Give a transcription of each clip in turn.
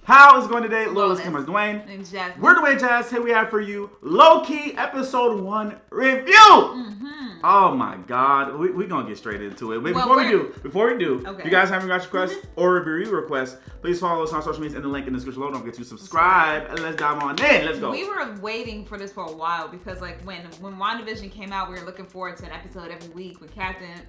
How is it going today? Lois. Cameron, Dwayne N Jazz. We're Dwayne Jazz. Here we have for you Loki episode 1 review. Oh my God, we're gonna get straight into it. Wait, before we do, okay. If you guys have any requests or review requests, please follow us on social media in the link in the description below. Don't forget to subscribe and let's dive on in. Let's go. We were waiting for this for a while because like when WandaVision came out, we were looking forward to an episode every week with Captain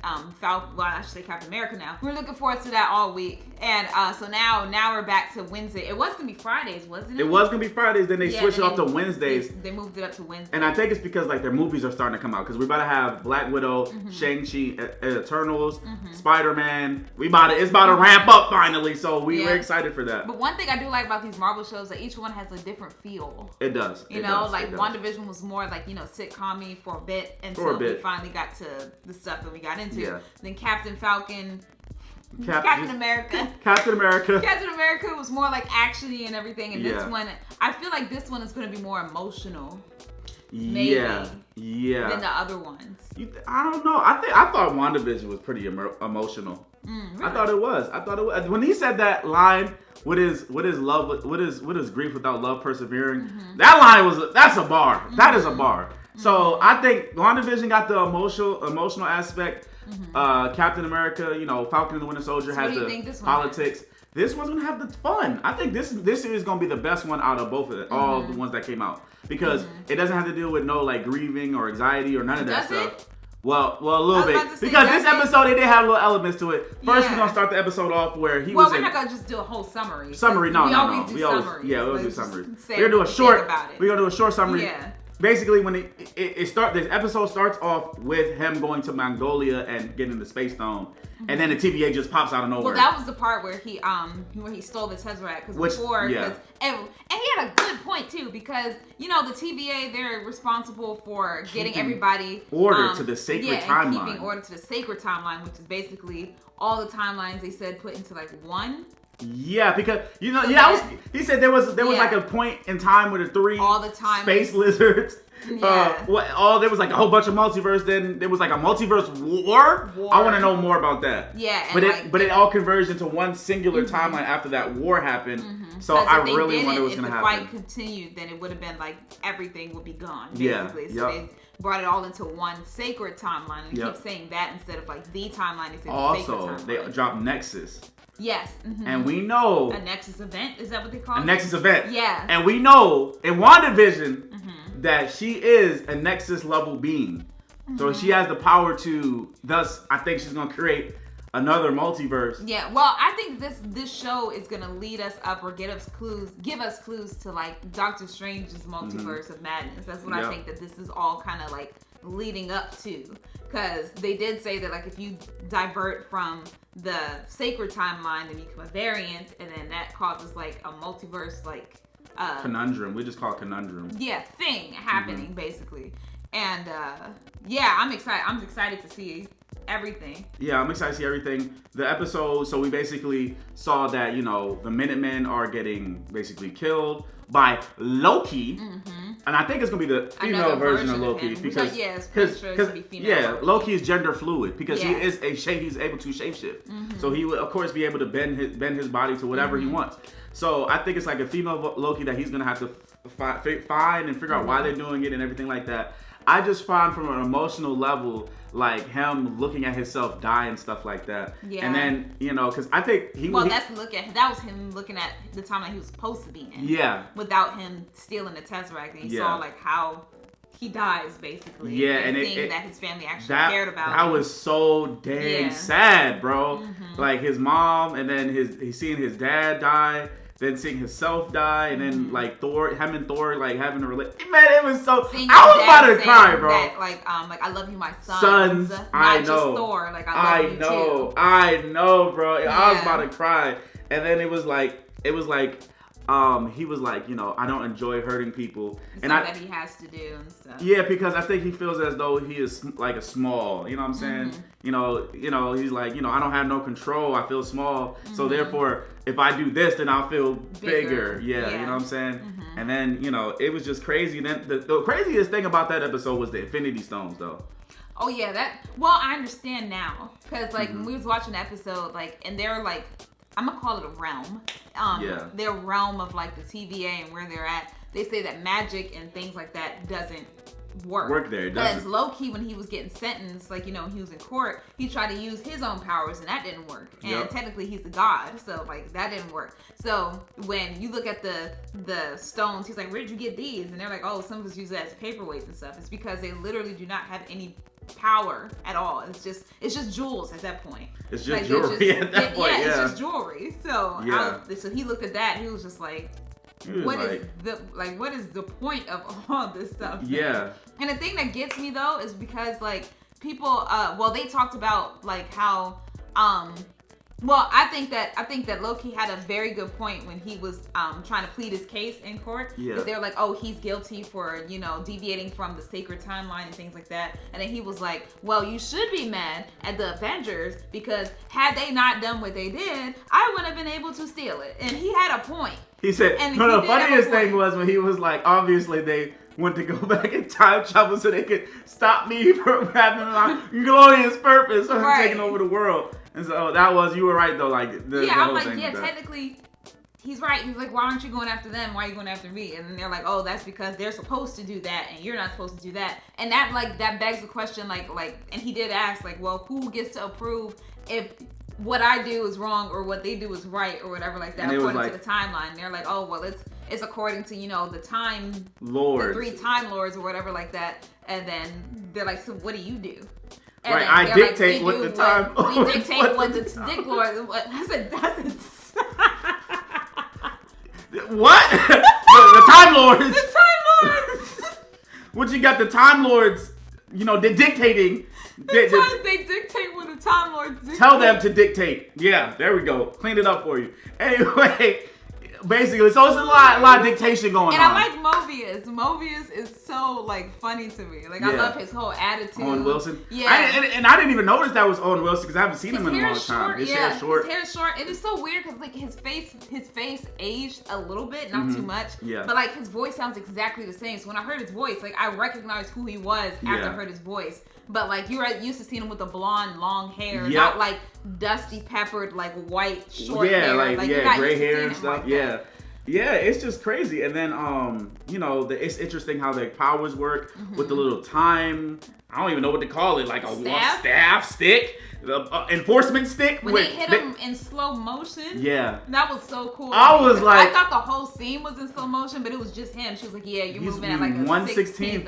America now. We were looking forward to that all week, and so now we're back to Wednesday. It was gonna be Fridays, wasn't it? It was gonna be Fridays, then they switched it up to Wednesdays. They moved it up to Wednesday. And I think it's because like their movies are starting to come out because we're about to have Black Widow, Shang-Chi, Eternals, Spider-Man. It's about to ramp up finally, so we're excited for that. But one thing I do like about these Marvel shows is that each one has a different feel. It does. WandaVision was more like, sitcom-y for a bit until we finally got to the stuff that we got into. Yeah. Then Captain America was more like actiony and everything, and this one, I feel like this one is going to be more emotional. Maybe. Yeah. Than the other ones. I don't know. I thought WandaVision was pretty emotional. Really? I thought it was. When he said that line, what is grief without love persevering? That line that's a bar. That is a bar. So I think WandaVision got the emotional aspect. Captain America, Falcon and the Winter Soldier has the politics. This one's gonna have the fun. I think this series is gonna be the best one out of both of it, all the ones that came out, because it doesn't have to deal with no like grieving or anxiety or none of that stuff. Well, a little bit, because this episode they did have little elements to it. First, we're gonna start the episode off where he was. Well, we're not gonna just do a whole summary. No. We always do summaries. We're gonna do a short. We're gonna do a short summary. Yeah. Basically, when this episode starts off with him going to Mongolia and getting the Space Stone, and then the TVA just pops out of nowhere. Well, that was the part where he stole the Tesseract and he had a good point too, because the TVA, they're responsible for getting everybody order to the sacred timeline. Keeping order to the sacred timeline, which is basically all the timelines they said put into like one. Yeah, because he said there was like a point in time where the three space lizards. There was like a whole bunch of multiverse. Then there was like a multiverse war. I want to know more about that. Yeah, but it all converged into one singular timeline after that war happened. So I really wonder what's gonna happen. If the fight continued, then it would have been like everything would be gone. Basically. So they brought it all into one sacred timeline, and keep saying that instead of like the timeline. They say the sacred timeline. They dropped Nexus. Yes. And we know... A Nexus event? Is that what they call it? A Nexus event. Yeah. And we know in WandaVision that she is a Nexus level being. So she has the power to... Thus, I think she's going to create another multiverse. Yeah. Well, I think this show is going to lead us up or give us clues to like Doctor Strange's multiverse of madness. That's what I think that this is all kind of like leading up to. Because they did say that like if you divert from the sacred timeline, then you become a variant, and then that causes like a multiverse like conundrum. We just call it conundrum. Yeah, thing happening basically. And I'm excited. I'm excited to see everything. Yeah, I'm excited to see everything. The episode, so we basically saw that, the Minutemen are getting basically killed by Loki. And I think it's going to be the female version of Loki. Because Loki is gender fluid because he's able to shapeshift. So he would, of course, be able to bend his body to whatever he wants. So I think it's like a female Loki that he's going to have to find and figure out why they're doing it and everything like that. I just find from an emotional level, like him looking at himself die and stuff like that. Yeah. And then, because I think that was him looking at the time that he was supposed to be in. Yeah. Without him stealing the Tesseract. And he saw like how he dies basically. Yeah. And seeing that his family actually cared about him. That was so dang sad, bro. Like his mom, and then he's seeing his dad die. Then seeing himself die, and then like him and Thor like having a relationship. Man, it was so. I was about to cry, bro. That, like I love you, my sons. I know. Not just Thor. Like I love you too. I know, bro. Yeah. I was about to cry, and then it was like he was like, I don't enjoy hurting people, and that he has to do and stuff. Yeah, because I think he feels as though he is like a small. You know what I'm saying? He's like, I don't have no control. I feel small, so therefore, if I do this, then I'll feel bigger. Yeah, you know what I'm saying? And then, it was just crazy. Then the craziest thing about that episode was the Infinity Stones, though. Oh yeah, I understand now, because like when we was watching the episode, like, and they're like I'm gonna call it a realm. Their realm of like the TVA and where they're at. They say that magic and things like that doesn't work there. It but doesn't. as Loki, when he was getting sentenced, like, you know, he was in court, he tried to use his own powers and that didn't work. And technically he's the god, so like that didn't work. So when you look at the stones, he's like, where did you get these? And they're like, oh, some of us use it as paperweights and stuff. It's because they literally do not have any power at all. It's just jewels at that point. It's just like, jewelry at that point. It's just jewelry. So so he looked at that and he was just like, what is the point of all this stuff? Yeah. And the thing that gets me though is because like people they talked about like how I think that Loki had a very good point when he was trying to plead his case in court. Yeah. Because they were like, oh, he's guilty for, you know, deviating from the sacred timeline and things like that. And then he was like, well, you should be mad at the Avengers because had they not done what they did, I wouldn't have been able to steal it. And he had a point. He said, the funniest thing was when he was like, obviously they went to go back in time travel so they could stop me from having my glorious purpose of taking over the world. And so you were right though, like I'm like, technically he's right. He's like, why aren't you going after them? Why are you going after me? And then they're like, oh, that's because they're supposed to do that and you're not supposed to do that. And that begs the question, like, and he did ask, like, well, who gets to approve if what I do is wrong or what they do is right or whatever like that, according to the timeline. They're like, oh, well, it's according to, you know, the time lords, the 3 time lords or whatever like that. And then they're like, so what do you do? And right, I dictate what the time. We dictate what the dick lord. I said, what? the Time Lords. The Time Lords. What you got? The Time Lords. You know, they're dictating. They dictate what the Time Lords dictate. Tell them to dictate. Yeah, there we go. Clean it up for you. Anyway, basically, so it's a lot of dictation going on. And I like Mobius. Mobius is so like funny to me. Like I love his whole attitude. Owen Wilson. Yeah. I didn't even notice that was Owen Wilson because I haven't seen him in a long time. His hair is short. His hair is short. It is so weird because like his face aged a little bit, not too much. Yeah. But like his voice sounds exactly the same. So when I heard his voice, like I recognized who he was after I heard his voice. But like you're used to seeing him with the blonde, long hair, not like dusty peppered, like white, short hair. Like gray hair and stuff. Like yeah, it's just crazy. And then you know, it's interesting how the powers work with the little time. I don't even know what to call it, like a staff stick. The enforcement stick. When they hit him in slow motion. Yeah. That was so cool. I was like, I thought the whole scene was in slow motion, but it was just him. She was like, yeah, you're moving at like a 1/16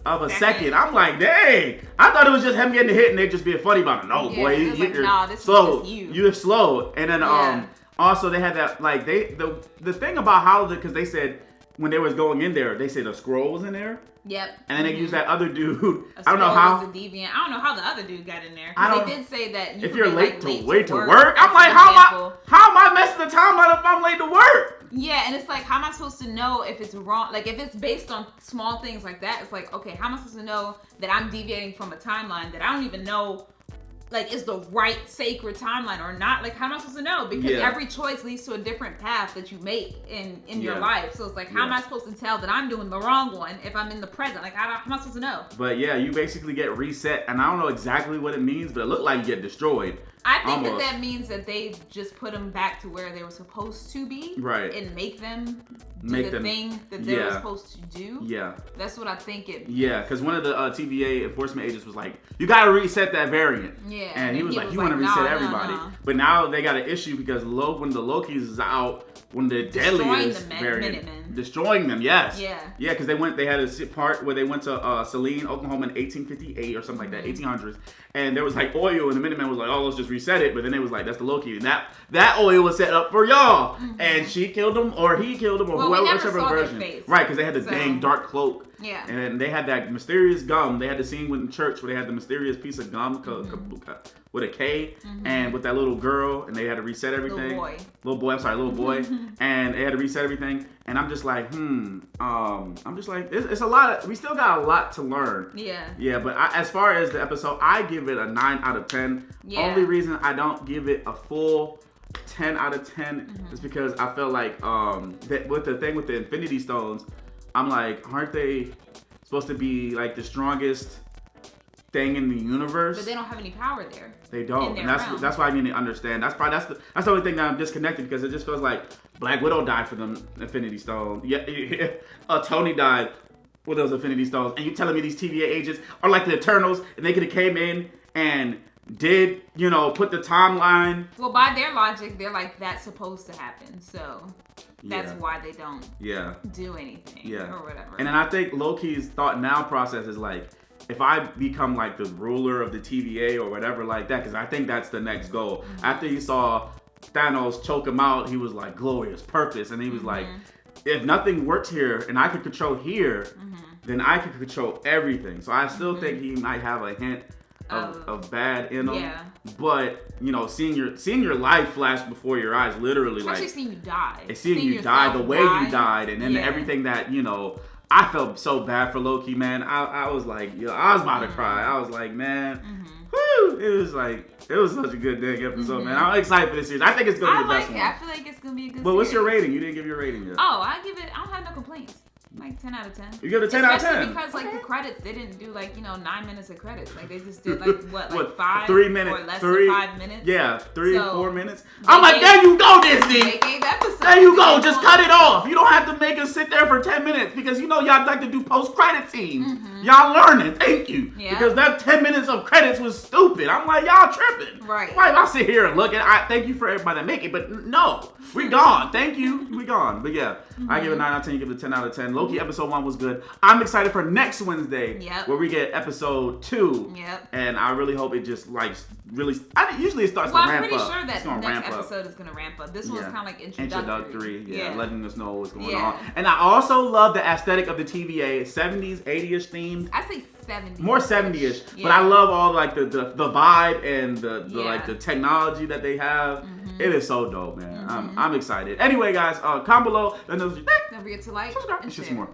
of a second. I'm like, dang. I thought it was just him getting hit and they just being funny about it. No, boy, you're slow. You're slow. And then also they had that, like, the thing about how because they said when they was going in there, they said a scroll was in there. Yep. And then they used that other dude. I don't know how. Was a deviant. I don't know how the other dude got in there. Because they did say that if you're late to work, I'm like, how am I messing the timeline if I'm late to work? Yeah, and it's like, how am I supposed to know if it's wrong? Like, if it's based on small things like that, it's like, okay, how am I supposed to know that I'm deviating from a timeline that I don't even know, like, is the right sacred timeline or not? Like, how am I supposed to know? Because every choice leads to a different path that you make in your life. So it's like, how am I supposed to tell that I'm doing the wrong one if I'm in the present? Like, how am I supposed to know? But yeah, you basically get reset, and I don't know exactly what it means, but it looked like you get destroyed. I think that means that they just put them back to where they were supposed to be, right? And make them do the thing that they were supposed to do. Yeah, that's what I think it means. Yeah, because one of the TVA enforcement agents was like, "You got to reset that variant." Yeah, and he was like, "You want to reset everybody?" No. But now they got an issue because when the Loki's is out, when the deadliest variant, destroying them. Yes. Yeah. Yeah, because they had a part where they went to Saline, Oklahoma in 1858 or something like that, 1800s, and there was like oil, and the Minutemen was like, "Oh, let's just reset it," but then it was like, "That's the Loki," and that oil was set up for y'all, and she killed him, or he killed him, or whichever version, right? Because they had the dang dark cloak, and they had that mysterious gum. They had the scene in church where they had the mysterious piece of gum with a K, and with that little girl, and they had to reset everything. Little boy, and they had to reset everything, and I'm just like, I'm just like, it's a lot. We still got a lot to learn. Yeah, but as far as the episode, I give it a 9 out of 10. Only reason I don't give it a full 10 out of 10 is because I felt like that with the thing with the Infinity Stones, I'm like, aren't they supposed to be like the strongest thing in the universe. But they don't have any power there. They don't, and that's why I need to understand. That's the only thing that I'm disconnected, because it just feels like Black Widow died for them Infinity Stones. Yeah. Tony died with those Infinity Stones, and you telling me these TVA agents are like the Eternals, and they could have came in and did, put the timeline. Well, by their logic, they're like, that's supposed to happen, so that's why they don't do anything or whatever. And then I think Loki's thought now process is like, if I become like the ruler of the TVA or whatever like that, because I think that's the next goal. Mm-hmm. After he saw Thanos choke him out, he was like, glorious purpose. And he was like, if nothing works here and I can control here, then I can control everything. So I still think he might have a hint of bad in him. Yeah. But, seeing your life flash before your eyes, literally. Especially seeing you die. Seeing you die, the way you died, and then everything that, I felt so bad for Loki, man. I was like, I was about to cry. I was like, man, whoo! It was such a good dang episode, man. I'm excited for this series. I think it's gonna be the best one. I feel like it's gonna be a good. But what's your rating? You didn't give your rating yet. Oh, I don't have no complaints. Like 10 out of 10. You give it a 10 out of 10? Because the credits, they didn't do 9 minutes of credits. Like they just did 5 3 minutes, or less than 5 minutes. Yeah, 3 or 4 minutes. I'm like, there you go, Disney. They gave episodes. There you go. Just cut it off. You don't have to make us sit there for 10 minutes because y'all like to do post-credit scenes. Y'all learning. Thank you. Yeah. Because that 10 minutes of credits was stupid. I'm like, y'all tripping. Right. Why I sit here and look at I thank you for everybody that make it, but no. We gone. Thank you. We gone. But yeah, I give it 9 out of 10. You give it 10 out of 10. Loki episode 1 was good. I'm excited for next Wednesday, where we get episode 2. Yep. And I really hope it just really. Usually it starts to ramp up. I'm pretty sure that the next episode is going to ramp up. This one's kind of like introductory. Letting us know what's going on. And I also love the aesthetic of the TVA, 70s, 80ish themes. I say 70s. More 70ish, but I love all the vibe and the technology that they have. It is so dope, man. I'm excited. Anyway, guys, comment below. Let us know what you think. Don't forget to like, subscribe, and share some more.